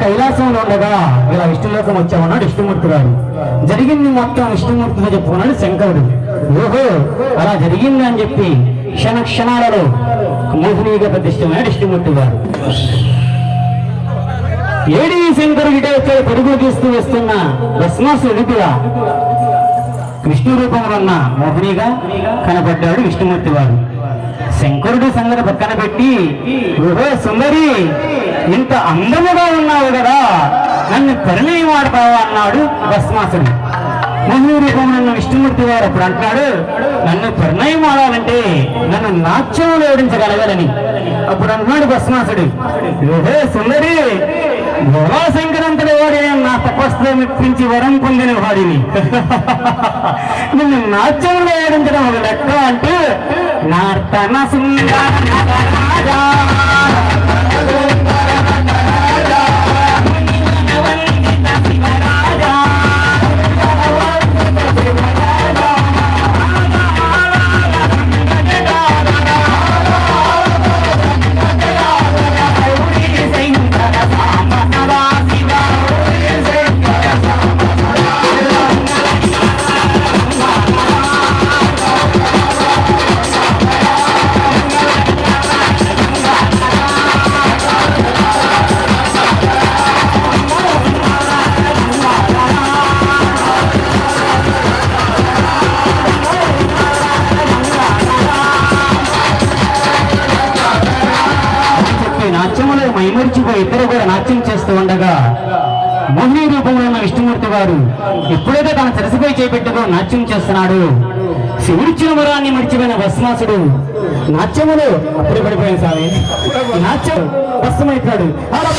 కైలాసంలో ఉండగా ఇలా విష్ణులోకం వచ్చామన్నాడు విష్ణుమూర్తి గారు. జరిగింది మొత్తం విష్ణుమూర్తితో చెప్పుకున్నాడు శంకరుడు. ఓహో అలా జరిగింది అని చెప్పి క్షణాలలో మోహినిగా ప్రతిష్టమైన విష్ణుమూర్తి గారు. ఏడి శంకరుడిటే వచ్చే పరుగులు తీస్తూ వస్తున్న భస్మాసు ఎదుటిగా విష్ణు రూపంలో ఉన్న మోహినిగా కనబడ్డాడు విష్ణుమూర్తి వారు. శంకరుడు సంగతి పక్కన పెట్టి, ఓహో సుందరి ఇంత అందముగా ఉన్నావు కదా, నన్ను పరిణయం ఆడతావా అన్నాడు భస్మాసుడు. మోహిని రూపంలో ఉన్న విష్ణుమూర్తి వారు అప్పుడు అంటున్నాడు, నన్ను పరిణయం ఆడాలంటే నన్ను నాట్యంలో ఓడించగలగాలని. అప్పుడు అంటున్నాడు భస్మాసుడు, ఓహో సుందరి భోళాశంకరంతటి వాడిని నా తపస్సులో మెప్పించి వరం పొందిన వాడిని నిన్ను నాట్యంలో ఏడించడం ఒక లెక్క అంటే నర్తన సుందర మైమరిచిపోయి ఇద్దరు కూడా నాట్యం చేస్తూ ఉండగా మోహిని రూపంలో ఉన్న విష్ణుమూర్తి గారు ఎప్పుడైతే తన సరసిపై చేపెట్టుకో నాట్యం చేస్తున్నాడు, శివుడిచ్చిన వరాన్ని మర్చిపోయిన భస్మాసుడు నాట్యములు అప్పుడు పడిపోయాను స్వామి. నాట్యం భస్మైపోయాడు. అలా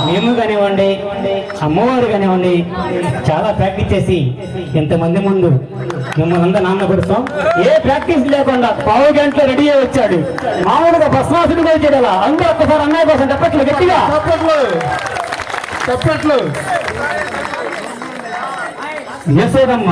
మేము కానివ్వండి అమ్మవారు కానివ్వండి చాలా ప్రాక్టీస్ చేసి ఎంతమంది ముందు మిమ్మల్ని అంతా నాన్న పడుస్తాం. ఏ ప్రాక్టీస్ లేకుండా పావు గంటలో రెడీ అయ్యి వచ్చాడు. మామూలుగా భస్మాసుడు వచ్చాడు. అలా అందరూ ఒక్కసారి అన్నయ్య కోసం తప్పట్లు గట్టిగా తప్పట్లు యశోదమ్మ